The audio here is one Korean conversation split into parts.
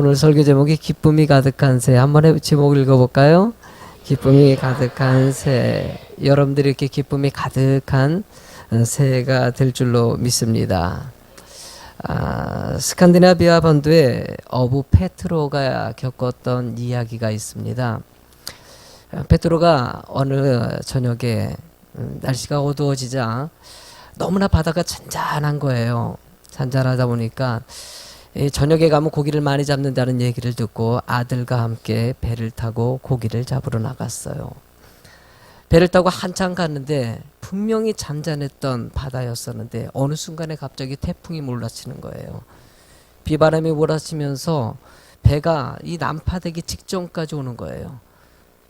오늘 설교 제목이 기쁨이 가득한 새. 한번 제목 읽어볼까요? 기쁨이 가득한 새. 여러분들이 이렇게 기쁨이 가득한 새해가 될 줄로 믿습니다. 스칸디나비아 반도에 어부 페트로가 겪었던 이야기가 있습니다. 페트로가 어느 저녁에 날씨가 어두워지자 너무나 바다가 잔잔한 거예요. 잔잔하다 보니까 저녁에 가면 고기를 많이 잡는다는 얘기를 듣고 아들과 함께 배를 타고 고기를 잡으러 나갔어요. 배를 타고 한참 갔는데 분명히 잔잔했던 바다였었는데 어느 순간에 갑자기 태풍이 몰아치는 거예요. 비바람이 몰아치면서 배가 이 난파되기 직전까지 오는 거예요.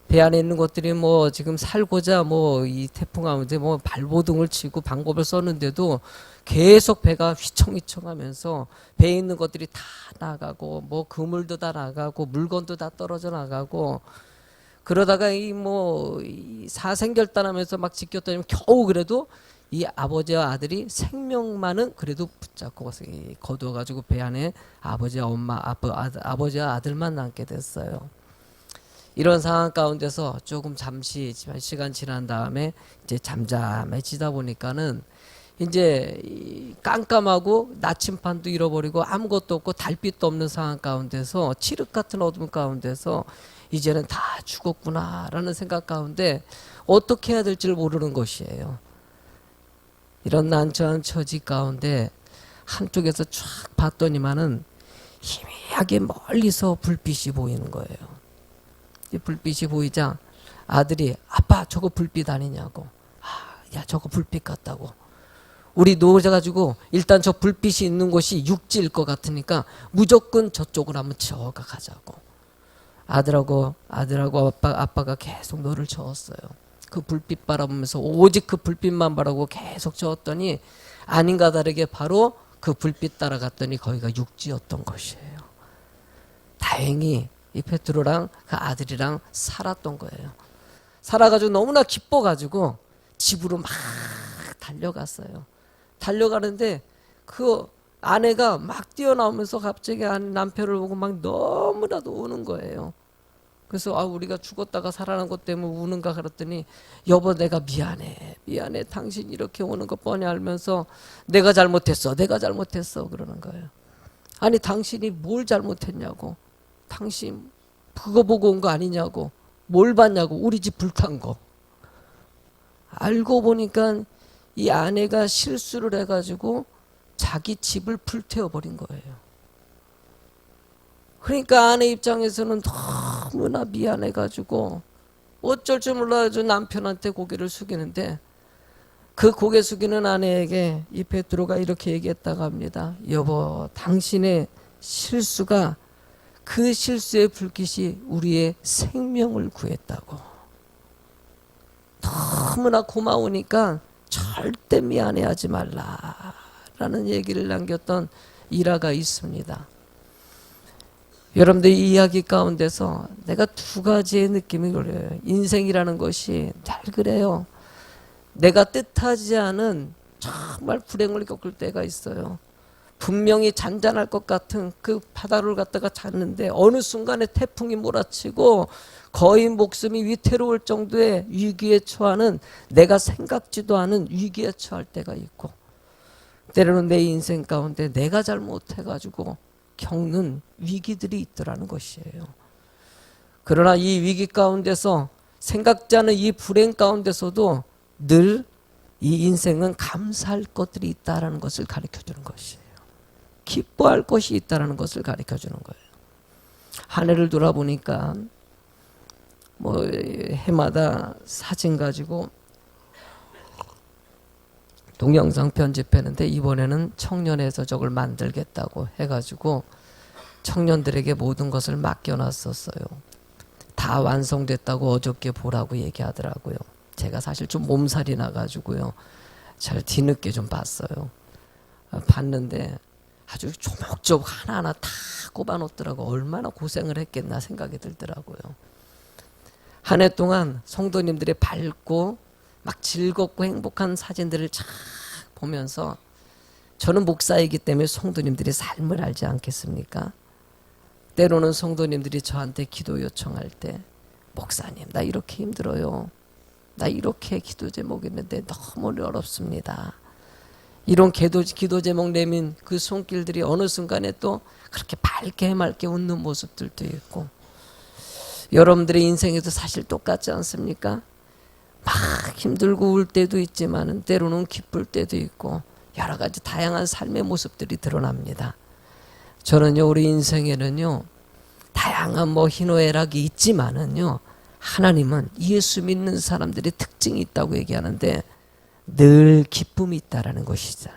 배 안에 있는 것들이 뭐 지금 살고자 뭐 이 태풍 가운데 뭐 발버둥을 치고 방법을 썼는데도 계속 배가 휘청휘청하면서 배에 있는 것들이 다 나가고 뭐 그물도 다 나가고 물건도 다 떨어져 나가고 그러다가 이 사생결단하면서 막 지켰더니 겨우 그래도 이 아버지와 아들이 생명만은 그래도 붙잡고 거두어가지고 배 안에 아버지와 아들만 남게 됐어요. 이런 상황 가운데서 조금 잠시 시간 지난 다음에 이제 잠잠해지다 보니까는 이제 깜깜하고 나침반도 잃어버리고 아무것도 없고 달빛도 없는 상황 가운데서 칠흑 같은 어둠 가운데서 이제는 다 죽었구나라는 생각 가운데 어떻게 해야 될지를 모르는 것이에요. 이런 난처한 처지 가운데 한쪽에서 쫙 봤더니만은 희미하게 멀리서 불빛이 보이는 거예요. 이 불빛이 보이자 아들이 아빠 저거 불빛 아니냐고. 야 저거 불빛 같다고. 우리 놓아가지고 일단 저 불빛이 있는 곳이 육지일 것 같으니까 무조건 저쪽으로 한번 저어가 가자고. 아들하고 아빠가 계속 노를 저었어요. 그 불빛 바라보면서 오직 그 불빛만 바라보고 계속 저었더니 아닌가 다르게 바로 그 불빛 따라갔더니 거기가 육지였던 것이에요. 다행히 이 페트로랑 그 아들이랑 살았던 거예요. 살아가지고 너무나 기뻐가지고 집으로 막 달려갔어요. 달려가는데 그 아내가 막 뛰어나오면서 갑자기 남편을 보고 막 너무나도 우는 거예요. 그래서 우리가 죽었다가 살아난 것 때문에 우는가 그랬더니 여보 내가 미안해 당신 이렇게 오는 거 뻔히 알면서 내가 잘못했어 그러는 거예요. 아니 당신이 뭘 잘못했냐고. 당신 그거 보고 온 거 아니냐고. 뭘 봤냐고. 우리 집 불탄 거. 알고 보니까 이 아내가 실수를 해가지고 자기 집을 불태워버린 거예요. 그러니까 아내 입장에서는 너무나 미안해가지고 어쩔 줄 몰라가지고 남편한테 고개를 숙이는데 그 고개 숙이는 아내에게 이 베드로가 이렇게 얘기했다고 합니다. 여보 당신의 실수가 그 실수의 불빛이 우리의 생명을 구했다고. 너무나 고마우니까 절대 미안해하지 말라라는 얘기를 남겼던 일화가 있습니다. 여러분들 이 이야기 가운데서 내가 두 가지의 느낌이 그래요. 인생이라는 것이 잘 그래요. 내가 뜻하지 않은 정말 불행을 겪을 때가 있어요. 분명히 잔잔할 것 같은 그 바다를 갖다가 잤는데 어느 순간에 태풍이 몰아치고 거의 목숨이 위태로울 정도의 위기에 처하는 내가 생각지도 않은 위기에 처할 때가 있고 때로는 내 인생 가운데 내가 잘못해가지고 겪는 위기들이 있더라는 것이에요. 그러나 이 위기 가운데서 생각지 않은 이 불행 가운데서도 늘 이 인생은 감사할 것들이 있다는 것을 가르쳐주는 것이에요. 기뻐할 것이 있다는 것을 가르쳐주는 거예요. 한 해를 돌아보니까 해마다 사진 가지고 동영상 편집했는데 이번에는 청년에서 저걸 만들겠다고 해가지고 청년들에게 모든 것을 맡겨놨었어요. 다 완성됐다고 어저께 보라고 얘기하더라고요. 제가 사실 좀 몸살이 나가지고요. 잘 뒤늦게 좀 봤어요. 봤는데 아주 조목조목 하나하나 다 꼽아놓더라고. 얼마나 고생을 했겠나 생각이 들더라고요. 한 해 동안 성도님들의 밝고 막 즐겁고 행복한 사진들을 쫙 보면서 저는 목사이기 때문에 성도님들의 삶을 알지 않겠습니까? 때로는 성도님들이 저한테 기도 요청할 때, 목사님 나 이렇게 힘들어요, 나 이렇게 기도 제목 있는데 너무 어렵습니다. 이런 기도 제목 내민 그 손길들이 어느 순간에 또 그렇게 밝게 맑게 웃는 모습들도 있고, 여러분들의 인생에도 사실 똑같지 않습니까? 막 힘들고 울 때도 있지만 때로는 기쁠 때도 있고 여러 가지 다양한 삶의 모습들이 드러납니다. 저는요, 우리 인생에는요 다양한 희노애락이 있지만은요, 하나님은 예수 믿는 사람들의 특징이 있다고 얘기하는데 늘 기쁨이 있다라는 것이죠.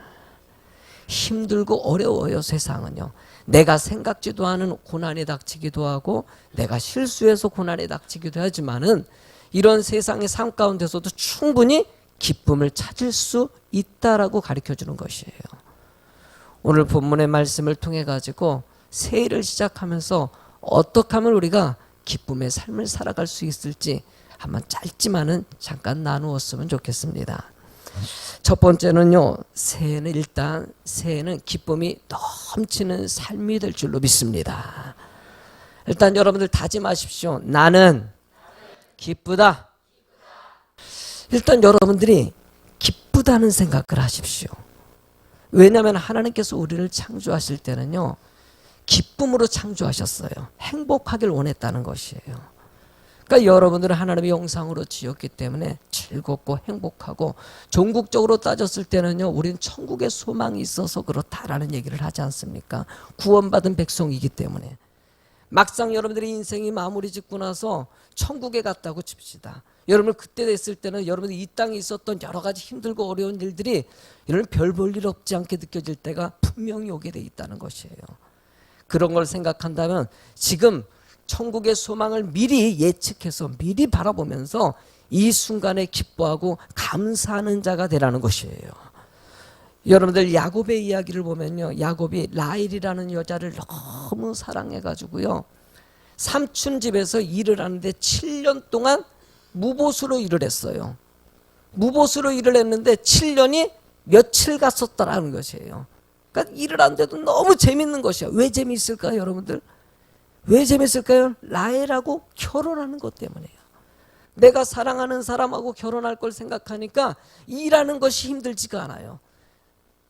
힘들고 어려워요, 세상은요. 내가 생각지도 않은 고난이 닥치기도 하고 내가 실수해서 고난이 닥치기도 하지만은 이런 세상의 삶 가운데서도 충분히 기쁨을 찾을 수 있다라고 가르쳐 주는 것이에요. 오늘 본문의 말씀을 통해 가지고 새해를 시작하면서 어떻게 하면 우리가 기쁨의 삶을 살아갈 수 있을지 한번 짧지만은 잠깐 나누었으면 좋겠습니다. 첫 번째는요, 새해는 기쁨이 넘치는 삶이 될 줄로 믿습니다. 일단 여러분들 다짐하십시오. 나는 기쁘다. 일단 여러분들이 기쁘다는 생각을 하십시오. 왜냐하면 하나님께서 우리를 창조하실 때는요, 기쁨으로 창조하셨어요. 행복하길 원했다는 것이에요. 그러니까 여러분들은 하나님의 형상으로 지었기 때문에 즐겁고 행복하고, 종국적으로 따졌을 때는요, 우린 천국의 소망이 있어서 그렇다라는 얘기를 하지 않습니까? 구원받은 백성이기 때문에. 막상 여러분들의 인생이 마무리 짓고 나서 천국에 갔다고 칩시다. 여러분 그때 됐을 때는 여러분들 이 땅에 있었던 여러 가지 힘들고 어려운 일들이 이런 별 볼 일 없지 않게 느껴질 때가 분명히 오게 돼 있다는 것이에요. 그런 걸 생각한다면 지금 천국의 소망을 미리 예측해서 미리 바라보면서 이 순간에 기뻐하고 감사하는 자가 되라는 것이에요. 여러분들 야곱의 이야기를 보면요, 야곱이 라헬이라는 여자를 너무 사랑해가지고요, 삼촌 집에서 일을 하는데 7년 동안 무보수로 일을 했어요. 무보수로 일을 했는데 7년이 며칠 갔었다라는 것이에요. 그러니까 일을 하는데도 너무 재밌는 것이야. 왜 재미있을까요, 여러분들? 왜 재밌을까요? 라헬하고 결혼하는 것 때문이에요. 내가 사랑하는 사람하고 결혼할 걸 생각하니까 일하는 것이 힘들지가 않아요.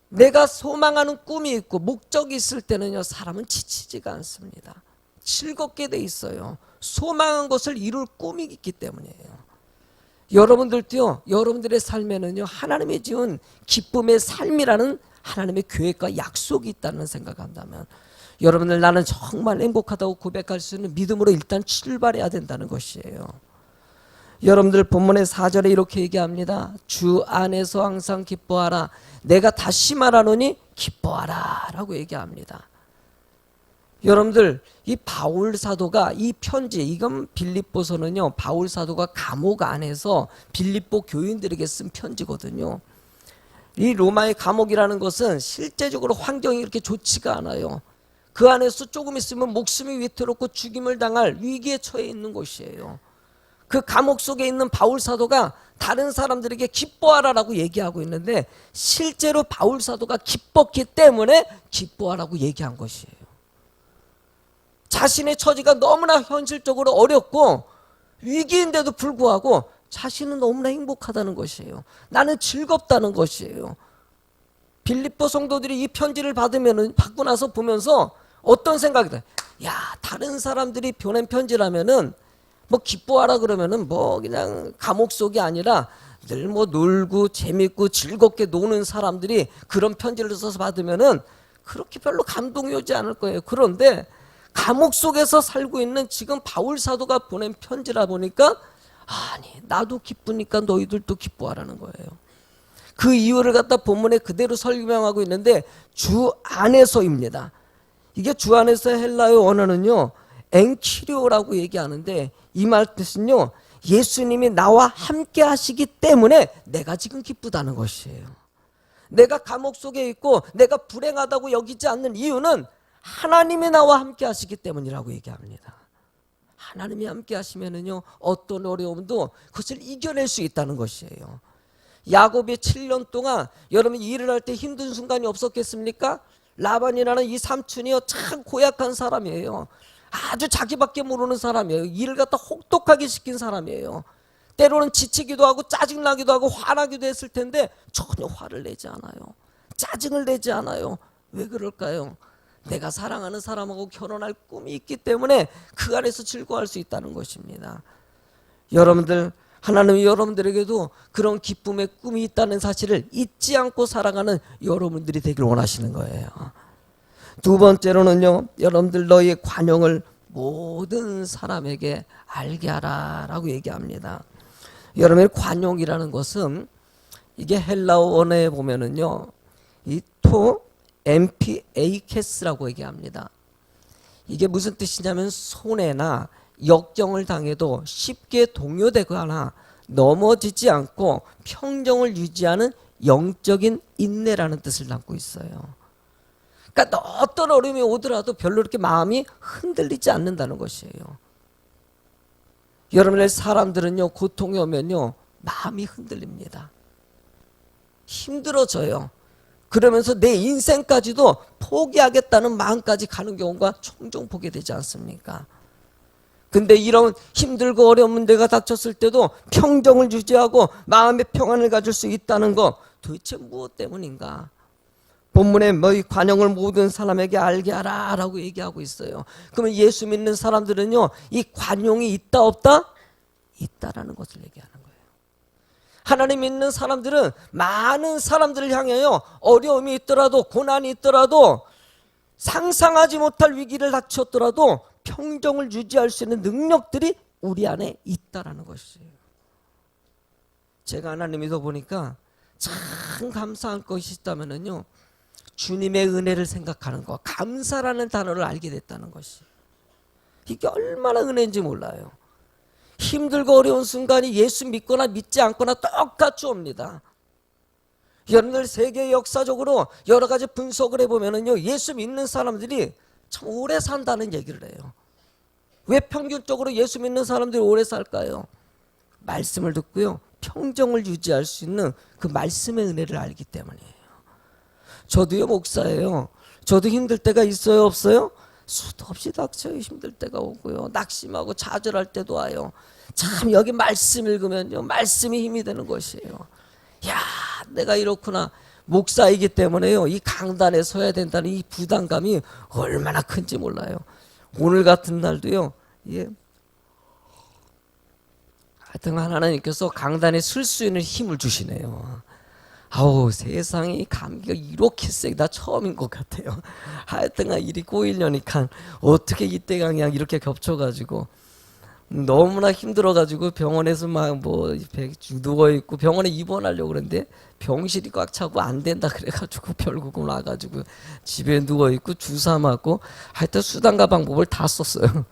내가 소망하는 꿈이 있고 목적이 있을 때는요, 사람은 지치지가 않습니다. 즐겁게 돼 있어요. 소망한 것을 이룰 꿈이 있기 때문이에요. 여러분들도요, 여러분들의 삶에는요, 하나님이 지은 기쁨의 삶이라는 하나님의 계획과 약속이 있다는 생각한다면 여러분들, 나는 정말 행복하다고 고백할 수 있는 믿음으로 일단 출발해야 된다는 것이에요. 여러분들 본문의 4절에 이렇게 얘기합니다. 주 안에서 항상 기뻐하라. 내가 다시 말하노니 기뻐하라 라고 얘기합니다. 여러분들, 이 바울 사도가 이 편지, 이건 빌립보서는요, 바울 사도가 감옥 안에서 빌립보 교인들에게 쓴 편지거든요. 이 로마의 감옥이라는 것은 실제적으로 환경이 그렇게 좋지가 않아요. 그 안에서 조금 있으면 목숨이 위태롭고 죽임을 당할 위기에 처해 있는 곳이에요. 그 감옥 속에 있는 바울 사도가 다른 사람들에게 기뻐하라라고 얘기하고 있는데 실제로 바울 사도가 기뻤기 때문에 기뻐하라고 얘기한 것이에요. 자신의 처지가 너무나 현실적으로 어렵고 위기인데도 불구하고 자신은 너무나 행복하다는 것이에요. 나는 즐겁다는 것이에요. 빌립보 성도들이 이 편지를 받고 나서 보면서 어떤 생각이 들어요? 야, 다른 사람들이 보낸 편지라면은 기뻐하라 그러면은 그냥 감옥 속이 아니라 늘 놀고 재밌고 즐겁게 노는 사람들이 그런 편지를 써서 받으면은 그렇게 별로 감동이 오지 않을 거예요. 그런데 감옥 속에서 살고 있는 지금 바울 사도가 보낸 편지라 보니까 아니, 나도 기쁘니까 너희들도 기뻐하라는 거예요. 그 이유를 갖다 본문에 그대로 설명하고 있는데 주 안에서입니다. 이게 주 안에서 헬라어 언어는요, 엔키리오라고 얘기하는데 이 말 뜻은요, 예수님이 나와 함께 하시기 때문에 내가 지금 기쁘다는 것이에요. 내가 감옥 속에 있고 내가 불행하다고 여기지 않는 이유는 하나님이 나와 함께 하시기 때문이라고 얘기합니다. 하나님이 함께 하시면은요, 어떤 어려움도 그것을 이겨낼 수 있다는 것이에요. 야곱이 7년 동안 여러분 일을 할 때 힘든 순간이 없었겠습니까? 라반이라는 이 삼촌이요, 참 고약한 사람이에요. 아주 자기밖에 모르는 사람이에요. 일을 갖다 혹독하게 시킨 사람이에요. 때로는 지치기도 하고 짜증나기도 하고 화나기도 했을 텐데 전혀 화를 내지 않아요. 짜증을 내지 않아요. 왜 그럴까요? 내가 사랑하는 사람하고 결혼할 꿈이 있기 때문에 그 안에서 즐거워할 수 있다는 것입니다. 여러분들, 하나님이 여러분들에게도 그런 기쁨의 꿈이 있다는 사실을 잊지 않고 살아가는 여러분들이 되길 원하시는 거예요. 두 번째로는요, 여러분들 너희의 관용을 모든 사람에게 알게 하라 라고 얘기합니다. 여러분의 관용이라는 것은 이게 헬라어 원어에 보면은요, 이 토 엠피에이케스라고 얘기합니다. 이게 무슨 뜻이냐면 손해나 역경을 당해도 쉽게 동요되거나 넘어지지 않고 평정을 유지하는 영적인 인내라는 뜻을 담고 있어요. 그러니까 어떤 어려움이 오더라도 별로 이렇게 마음이 흔들리지 않는다는 것이에요. 여러분의 사람들은요, 고통이 오면요 마음이 흔들립니다. 힘들어져요. 그러면서 내 인생까지도 포기하겠다는 마음까지 가는 경우가 종종 보게 되지 않습니까? 근데 이런 힘들고 어려운 문제가 닥쳤을 때도 평정을 유지하고 마음의 평안을 가질 수 있다는 거 도대체 무엇 때문인가? 본문에 너희 관용을 모든 사람에게 알게 하라 라고 얘기하고 있어요. 그러면 예수 믿는 사람들은요, 이 관용이 있다 없다? 있다라는 것을 얘기하는 거예요. 하나님 믿는 사람들은 많은 사람들을 향하여 어려움이 있더라도 고난이 있더라도 상상하지 못할 위기를 닥쳤더라도 평정을 유지할 수 있는 능력들이 우리 안에 있다라는 것이에요. 제가 하나님 믿어보니까 참 감사한 것이 있다면요, 주님의 은혜를 생각하는 것, 감사라는 단어를 알게 됐다는 것이, 이게 얼마나 은혜인지 몰라요. 힘들고 어려운 순간이 예수 믿거나 믿지 않거나 똑같이 옵니다. 여러분들 세계 역사적으로 여러 가지 분석을 해보면요, 예수 믿는 사람들이 참 오래 산다는 얘기를 해요. 왜 평균적으로 예수 믿는 사람들이 오래 살까요? 말씀을 듣고요, 평정을 유지할 수 있는 그 말씀의 은혜를 알기 때문이에요. 저도요, 목사예요. 저도 힘들 때가 있어요, 없어요? 수도 없이 닥쳐요. 힘들 때가 오고요, 낙심하고 좌절할 때도 와요. 참 여기 말씀 읽으면요, 말씀이 힘이 되는 것이에요. 야, 내가 이렇구나. 목사이기 때문에요, 이 강단에 서야 된다는 이 부담감이 얼마나 큰지 몰라요. 오늘 같은 날도요, 예, 하여튼 하나님께서 강단에 설 수 있는 힘을 주시네요. 아우, 세상에 감기가 이렇게 세게, 나 처음인 것 같아요. 하여튼 일이 꼬이려니까 어떻게 이때가 그냥 이렇게 겹쳐가지고 너무나 힘들어가지고 병원에서 막 뭐 누워있고 병원에 입원하려고 그랬는데 병실이 꽉 차고 안 된다 그래가지고 결국은 와가지고 집에 누워있고 주사 맞고 하여튼 수단과 방법을 다 썼어요.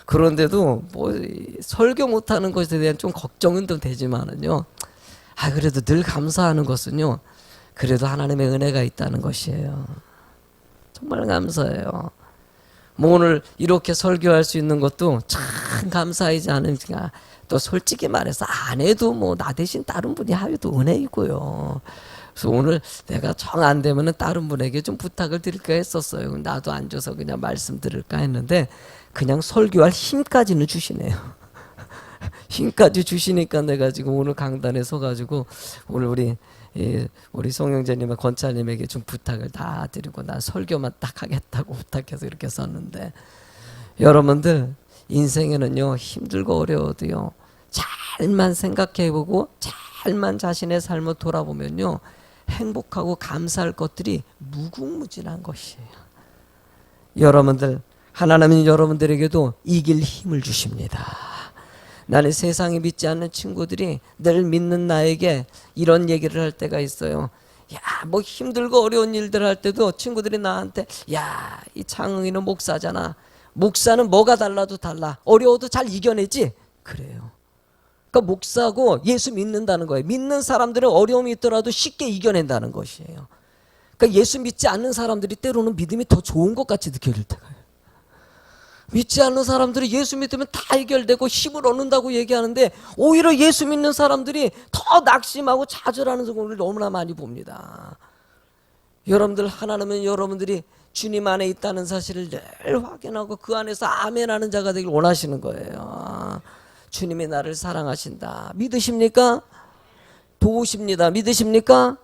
그런데도 뭐 설교 못하는 것에 대한 좀 걱정은 좀 되지만은요, 그래도 늘 감사하는 것은요, 그래도 하나님의 은혜가 있다는 것이에요. 정말 감사해요. 뭐 오늘 이렇게 설교할 수 있는 것도 참 감사하지 않은가. 또 솔직히 말해서 안 해도 뭐 나 대신 다른 분이 하여도 은혜이고요. 그래서 오늘 내가 정 안 되면은 다른 분에게 좀 부탁을 드릴까 했었어요. 나도 앉아서 그냥 말씀 들을까 했는데 그냥 설교할 힘까지는 주시네요. 힘까지 주시니까 내가 지금 오늘 강단에 서가지고 오늘 우리 송영재님과 권차님에게 좀 부탁을 다 드리고 난 설교만 딱 하겠다고 부탁해서 이렇게 썼는데, 여러분들 인생에는요, 힘들고 어려워도요, 잘만 생각해보고 잘만 자신의 삶을 돌아보면요, 행복하고 감사할 것들이 무궁무진한 것이에요. 여러분들, 하나님은 여러분들에게도 이길 힘을 주십니다. 나는 세상에 믿지 않는 친구들이 늘 믿는 나에게 이런 얘기를 할 때가 있어요. 야, 뭐 힘들고 어려운 일들 할 때도 친구들이 나한테, 야, 이 창흥이는 목사잖아. 목사는 뭐가 달라도 달라. 어려워도 잘 이겨내지? 그래요. 그러니까 목사고 예수 믿는다는 거예요. 믿는 사람들은 어려움이 있더라도 쉽게 이겨낸다는 것이에요. 그러니까 예수 믿지 않는 사람들이 때로는 믿음이 더 좋은 것 같이 느껴질 때가 있어요. 믿지 않는 사람들이 예수 믿으면 다 해결되고 힘을 얻는다고 얘기하는데 오히려 예수 믿는 사람들이 더 낙심하고 좌절하는 경우를 너무나 많이 봅니다. 여러분들, 하나님은 여러분들이 주님 안에 있다는 사실을 늘 확인하고 그 안에서 아멘하는 자가 되길 원하시는 거예요. 주님이 나를 사랑하신다. 믿으십니까? 도우십니다. 믿으십니까?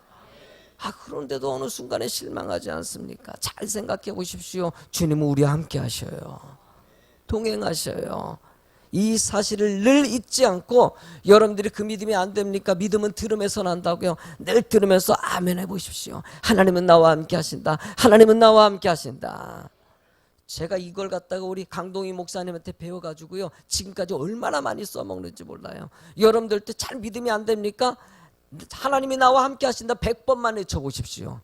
그런데도 어느 순간에 실망하지 않습니까? 잘 생각해 보십시오. 주님은 우리와 함께 하셔요. 동행하셔요. 이 사실을 늘 잊지 않고, 여러분들이 그 믿음이 안 됩니까? 믿음은 들음에서 난다고요. 늘 들으면서 아멘 해보십시오. 하나님은 나와 함께 하신다. 하나님은 나와 함께 하신다. 제가 이걸 갖다가 우리 강동희 목사님한테 배워가지고요, 지금까지 얼마나 많이 써먹는지 몰라요. 여러분들도 잘 믿음이 안 됩니까? 하나님이 나와 함께 하신다 100번만 외쳐보십시오.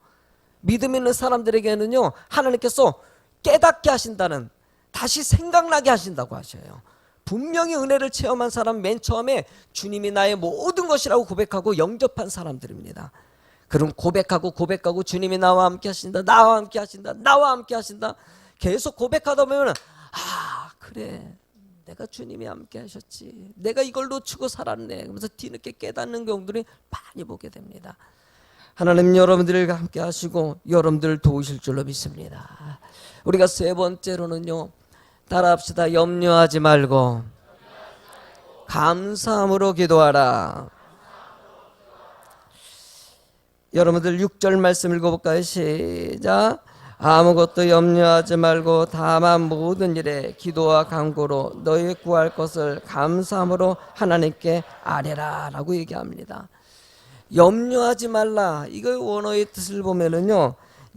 믿음 있는 사람들에게는요, 하나님께서 깨닫게 하신다는, 다시 생각나게 하신다고 하셔요. 분명히 은혜를 체험한 사람, 맨 처음에 주님이 나의 모든 것이라고 고백하고 영접한 사람들입니다. 그럼 고백하고 주님이 나와 함께 하신다, 나와 함께 하신다, 나와 함께 하신다, 계속 고백하다 보면 그래, 내가 주님이 함께 하셨지, 내가 이걸 놓치고 살았네, 그러면서 뒤늦게 깨닫는 경우들이 많이 보게 됩니다. 하나님 여러분들과 함께 하시고 여러분들을 도우실 줄로 믿습니다. 우리가 세 번째로는요, 따라합시다. 염려하지 말고 감사함으로 기도하라. 여러분들 6절 말씀 읽어볼까요? 시작. 아무것도 염려하지 말고 다만 모든 일에 기도와 간구로 너희 구할 것을 감사함으로 하나님께 아뢰라 라고 얘기합니다. 염려하지 말라, 이거 원어의 뜻을 보면은요,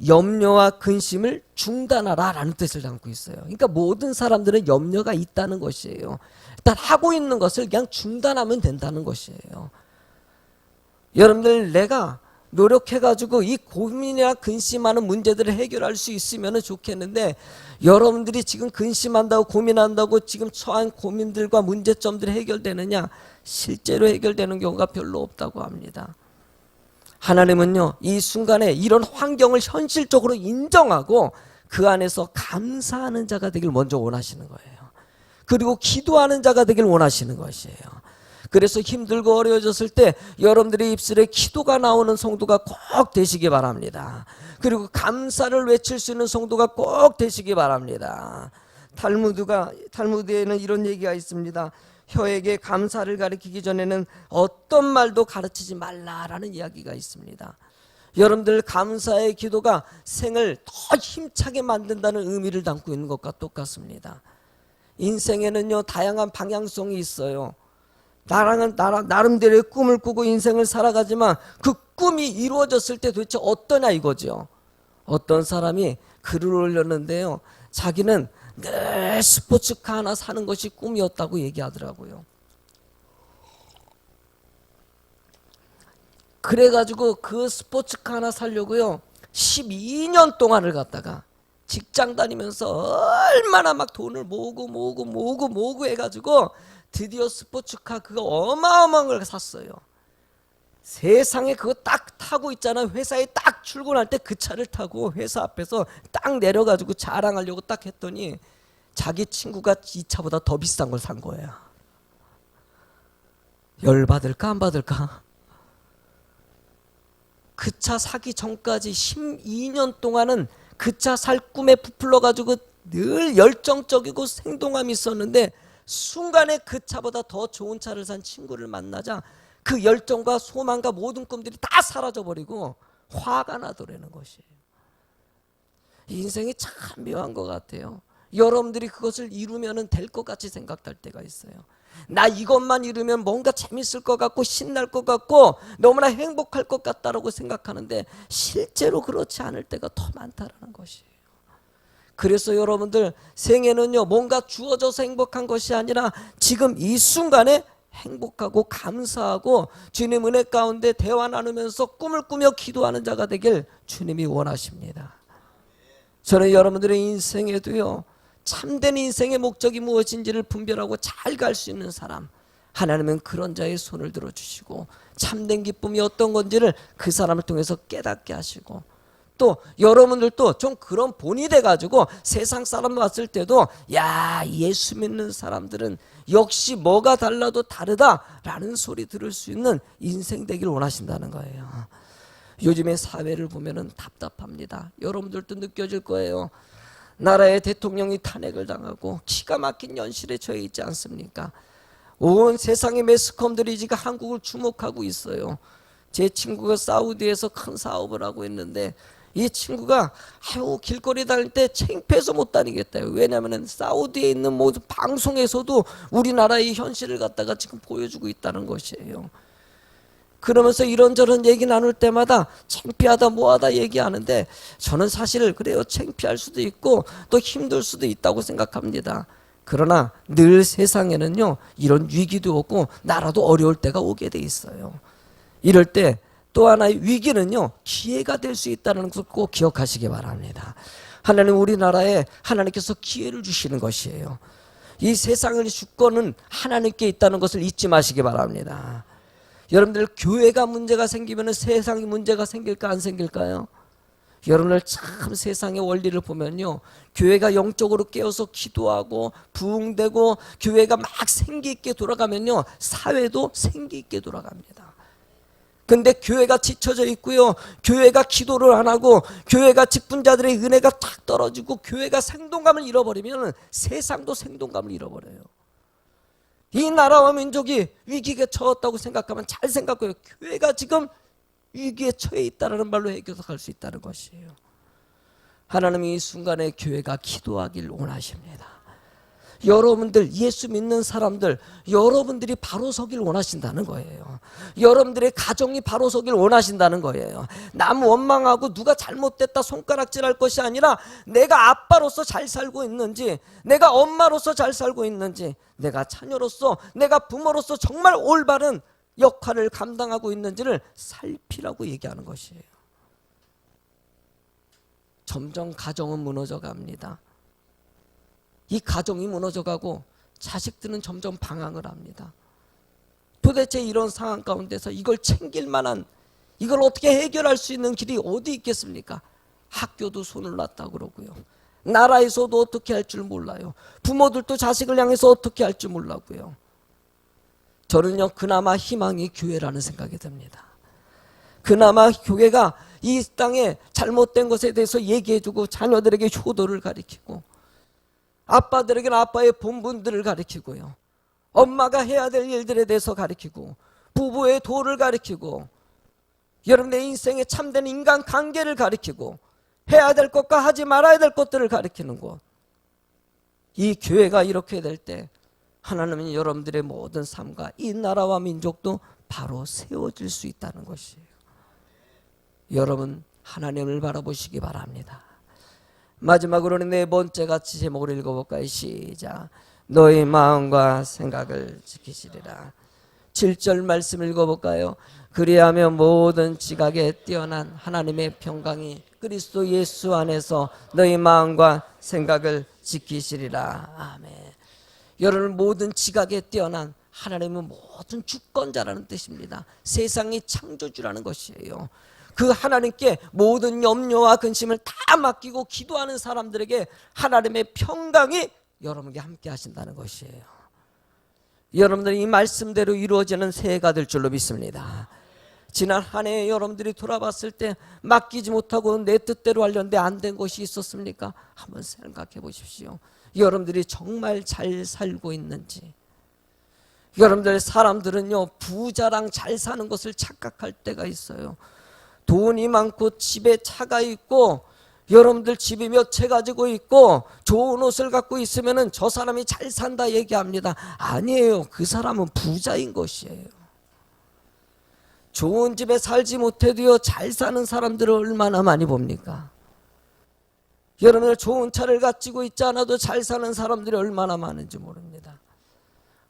염려와 근심을 중단하라 라는 뜻을 담고 있어요. 그러니까 모든 사람들은 염려가 있다는 것이에요. 일단 하고 있는 것을 그냥 중단하면 된다는 것이에요. 여러분들, 내가 노력해가지고 이 고민이나 근심하는 문제들을 해결할 수 있으면 좋겠는데, 여러분들이 지금 근심한다고 고민한다고 지금 처한 고민들과 문제점들이 해결되느냐? 실제로 해결되는 경우가 별로 없다고 합니다. 하나님은요, 이 순간에 이런 환경을 현실적으로 인정하고 그 안에서 감사하는 자가 되길 먼저 원하시는 거예요. 그리고 기도하는 자가 되길 원하시는 것이에요. 그래서 힘들고 어려워졌을 때 여러분들의 입술에 기도가 나오는 성도가 꼭 되시기 바랍니다. 그리고 감사를 외칠 수 있는 성도가 꼭 되시기 바랍니다. 탈무드에는 이런 얘기가 있습니다. 혀에게 감사를 가르치기 전에는 어떤 말도 가르치지 말라라는 이야기가 있습니다. 여러분들, 감사의 기도가 생을 더 힘차게 만든다는 의미를 담고 있는 것과 똑같습니다. 인생에는요, 다양한 방향성이 있어요. 나름대로의 꿈을 꾸고 인생을 살아가지만 그 꿈이 이루어졌을 때 도대체 어떠냐 이거죠. 어떤 사람이 글을 올렸는데요, 자기는 늘 스포츠카 하나 사는 것이 꿈이었다고 얘기하더라고요. 그래가지고 그 스포츠카 하나 사려고요, 12년 동안을 갖다가 직장 다니면서 얼마나 막 돈을 모으고 해가지고 드디어 스포츠카 그거 어마어마한 걸 샀어요. 세상에 그거 딱 타고 있잖아요. 회사에 딱 출근할 때 그 차를 타고 회사 앞에서 딱 내려가지고 자랑하려고 딱 했더니 자기 친구가 이 차보다 더 비싼 걸 산 거예요. 열받을까 안 받을까? 그 차 사기 전까지 12년 동안은 그 차 살 꿈에 부풀러가지고 늘 열정적이고 생동감이 있었는데, 순간에 그 차보다 더 좋은 차를 산 친구를 만나자 그 열정과 소망과 모든 꿈들이 다 사라져버리고 화가 나더라는 것이에요. 인생이 참 묘한 것 같아요. 여러분들이 그것을 이루면 될 것 같이 생각할 때가 있어요. 나 이것만 이루면 뭔가 재밌을 것 같고 신날 것 같고 너무나 행복할 것 같다라고 생각하는데 실제로 그렇지 않을 때가 더 많다라는 것이에요. 그래서 여러분들, 생애는요, 뭔가 주어져서 행복한 것이 아니라 지금 이 순간에 행복하고 감사하고 주님 은혜 가운데 대화 나누면서 꿈을 꾸며 기도하는 자가 되길 주님이 원하십니다. 저는 여러분들의 인생에도요, 참된 인생의 목적이 무엇인지를 분별하고 잘 갈 수 있는 사람, 하나님은 그런 자의 손을 들어주시고 참된 기쁨이 어떤 건지를 그 사람을 통해서 깨닫게 하시고, 또 여러분들도 좀 그런 본이 돼가지고 세상 사람 봤을 때도 야, 예수 믿는 사람들은 역시 뭐가 달라도 다르다라는 소리 들을 수 있는 인생 되길 원하신다는 거예요. 요즘의 사회를 보면은 답답합니다. 여러분들도 느껴질 거예요. 나라의 대통령이 탄핵을 당하고 기가 막힌 현실에 처해 있지 않습니까? 온 세상의 매스컴들이 지금 한국을 주목하고 있어요. 제 친구가 사우디에서 큰 사업을 하고 있는데 이 친구가 길거리 다닐 때 창피해서 못 다니겠다. 왜냐하면 사우디에 있는 모든 방송에서도 우리나라의 현실을 갖다가 지금 보여주고 있다는 것이에요. 그러면서 이런저런 얘기 나눌 때마다 창피하다 뭐하다 얘기하는데 저는 사실 그래요. 창피할 수도 있고 또 힘들 수도 있다고 생각합니다. 그러나 늘 세상에는요 이런 위기도 오고 나라도 어려울 때가 오게 돼 있어요. 이럴 때 또 하나의 위기는요 기회가 될 수 있다는 것을 꼭 기억하시기 바랍니다. 하나님 우리나라에 하나님께서 기회를 주시는 것이에요. 이 세상의 주권은 하나님께 있다는 것을 잊지 마시기 바랍니다. 여러분들 교회가 문제가 생기면 세상이 문제가 생길까 안 생길까요? 여러분들 참 세상의 원리를 보면요 교회가 영적으로 깨어서 기도하고 부흥되고 교회가 막 생기 있게 돌아가면요 사회도 생기 있게 돌아갑니다. 근데 교회가 지쳐져 있고요 교회가 기도를 안 하고 교회가 직분자들의 은혜가 탁 떨어지고 교회가 생동감을 잃어버리면 세상도 생동감을 잃어버려요. 이 나라와 민족이 위기에 처했다고 생각하면 잘 생각해요. 교회가 지금 위기에 처해 있다는 말로 해석할 수 있다는 것이에요. 하나님이 이 순간에 교회가 기도하길 원하십니다. 여러분들 예수 믿는 사람들 여러분들이 바로 서길 원하신다는 거예요. 여러분들의 가정이 바로 서길 원하신다는 거예요. 남 원망하고 누가 잘못됐다 손가락질할 것이 아니라 내가 아빠로서 잘 살고 있는지 내가 엄마로서 잘 살고 있는지 내가 자녀로서 내가 부모로서 정말 올바른 역할을 감당하고 있는지를 살피라고 얘기하는 것이에요. 점점 가정은 무너져 갑니다. 이 가정이 무너져가고 자식들은 점점 방황을 합니다. 도대체 이런 상황 가운데서 이걸 챙길 만한 이걸 어떻게 해결할 수 있는 길이 어디 있겠습니까? 학교도 손을 놨다 그러고요. 나라에서도 어떻게 할 줄 몰라요. 부모들도 자식을 향해서 어떻게 할 줄 몰라고요. 저는요 그나마 희망이 교회라는 생각이 듭니다. 그나마 교회가 이 땅에 잘못된 것에 대해서 얘기해주고 자녀들에게 효도를 가르치고 아빠들에게는 아빠의 본분들을 가르치고요. 엄마가 해야 될 일들에 대해서 가르치고 부부의 도를 가르치고 여러분의 인생에 참된 인간관계를 가르치고 해야 될 것과 하지 말아야 될 것들을 가르치는 곳. 이 교회가 이렇게 될 때 하나님은 여러분들의 모든 삶과 이 나라와 민족도 바로 세워질 수 있다는 것이에요. 여러분 하나님을 바라보시기 바랍니다. 마지막으로는 네 번째 같이 제목을 읽어볼까요? 시작. 너희 마음과 생각을 지키시리라. 7절 말씀 읽어볼까요? 그리하면 모든 지각에 뛰어난 하나님의 평강이 그리스도 예수 안에서 너희 마음과 생각을 지키시리라. 아멘. 여러분 모든 지각에 뛰어난 하나님은 모든 주권자라는 뜻입니다. 세상의 창조주라는 것이에요. 그 하나님께 모든 염려와 근심을 다 맡기고 기도하는 사람들에게 하나님의 평강이 여러분께 함께 하신다는 것이에요. 여러분들이 이 말씀대로 이루어지는 새해가 될 줄로 믿습니다. 지난 한 해 여러분들이 돌아봤을 때 맡기지 못하고 내 뜻대로 하려는데 안 된 것이 있었습니까? 한번 생각해 보십시오. 여러분들이 정말 잘 살고 있는지. 여러분들 사람들은요 부자랑 잘 사는 것을 착각할 때가 있어요. 돈이 많고 집에 차가 있고 여러분들 집이 몇 채 가지고 있고 좋은 옷을 갖고 있으면 저 사람이 잘 산다 얘기합니다. 아니에요. 그 사람은 부자인 것이에요. 좋은 집에 살지 못해도요 잘 사는 사람들을 얼마나 많이 봅니까? 여러분들 좋은 차를 가지고 있지 않아도 잘 사는 사람들이 얼마나 많은지 모릅니다.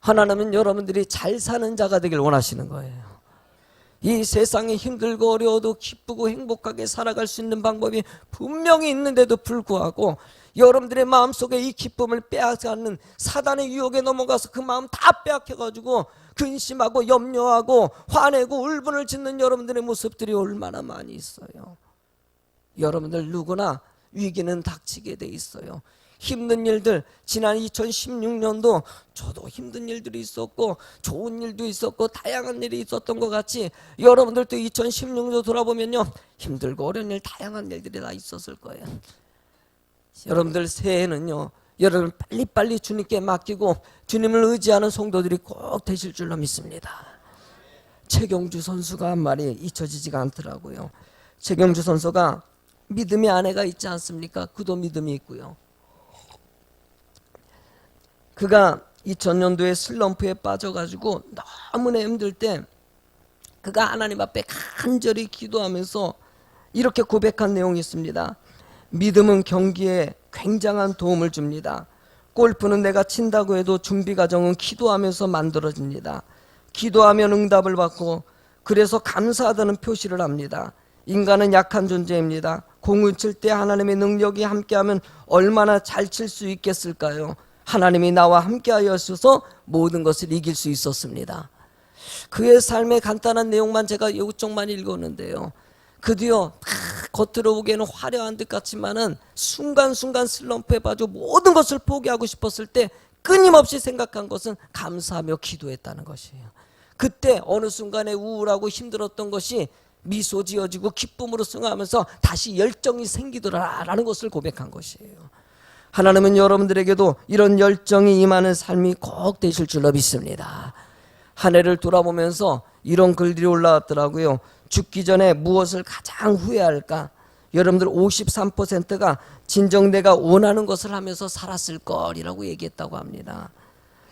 하나님은 여러분들이 잘 사는 자가 되길 원하시는 거예요. 이 세상이 힘들고 어려워도 기쁘고 행복하게 살아갈 수 있는 방법이 분명히 있는데도 불구하고 여러분들의 마음속에 이 기쁨을 빼앗아가는 사단의 유혹에 넘어가서 그 마음 다 빼앗겨가지고 근심하고 염려하고 화내고 울분을 짓는 여러분들의 모습들이 얼마나 많이 있어요. 여러분들 누구나 위기는 닥치게 돼 있어요. 힘든 일들, 지난 2016년도 저도 힘든 일들이 있었고 좋은 일도 있었고 다양한 일이 있었던 것 같이 여러분들도 2016년 돌아보면요, 힘들고 어려운 일, 다양한 일들이 다 있었을 거예요. 여러분들 새해에는요, 여러분 빨리빨리 주님께 맡기고 주님을 의지하는 성도들이 꼭 되실 줄로 믿습니다. 최경주 선수가 한 말이 잊혀지지가 않더라고요. 최경주 선수가 믿음의 아내가 있지 않습니까? 그도 믿음이 있고요. 그가 2000년도에 슬럼프에 빠져가지고 너무나 힘들 때 그가 하나님 앞에 간절히 기도하면서 이렇게 고백한 내용이 있습니다. 믿음은 경기에 굉장한 도움을 줍니다. 골프는 내가 친다고 해도 준비 과정은 기도하면서 만들어집니다. 기도하면 응답을 받고 그래서 감사하다는 표시를 합니다. 인간은 약한 존재입니다. 공을 칠 때 하나님의 능력이 함께하면 얼마나 잘 칠 수 있겠을까요? 하나님이 나와 함께하여서 모든 것을 이길 수 있었습니다. 그의 삶의 간단한 내용만 제가 이쪽만 읽었는데요. 그 뒤로 겉으로 보기에는 화려한 듯 같지만은 순간순간 슬럼프에 빠져 모든 것을 포기하고 싶었을 때 끊임없이 생각한 것은 감사하며 기도했다는 것이에요. 그때 어느 순간에 우울하고 힘들었던 것이 미소 지어지고 기쁨으로 승화하면서 다시 열정이 생기더라라는 것을 고백한 것이에요. 하나님은 여러분들에게도 이런 열정이 임하는 삶이 꼭 되실 줄로 믿습니다. 한 해를 돌아보면서 이런 글들이 올라왔더라고요. 죽기 전에 무엇을 가장 후회할까? 여러분들 53%가 진정 내가 원하는 것을 하면서 살았을 걸이라고 얘기했다고 합니다.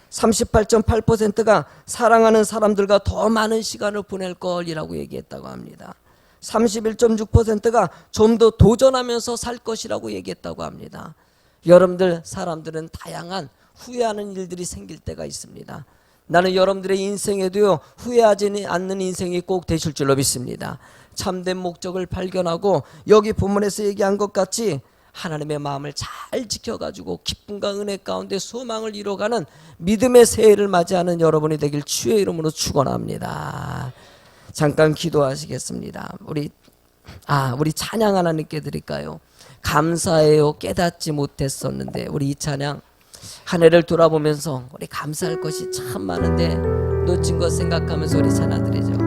38.8%가 사랑하는 사람들과 더 많은 시간을 보낼 걸이라고 얘기했다고 합니다. 31.6%가 좀 더 도전하면서 살 것이라고 얘기했다고 합니다. 여러분들 사람들은 다양한 후회하는 일들이 생길 때가 있습니다. 나는 여러분들의 인생에도요, 후회하지 않는 인생이 꼭 되실 줄로 믿습니다. 참된 목적을 발견하고 여기 본문에서 얘기한 것 같이 하나님의 마음을 잘 지켜가지고 기쁨과 은혜 가운데 소망을 이뤄가는 믿음의 새해를 맞이하는 여러분이 되길 주의 이름으로 축원합니다. 잠깐 기도하시겠습니다. 우리 찬양 하나님께 드릴까요? 감사해요. 깨닫지 못했었는데. 우리 이 찬양 한 해를 돌아보면서 우리 감사할 것이 참 많은데 놓친 것 생각하면서 우리 찬양 드리죠.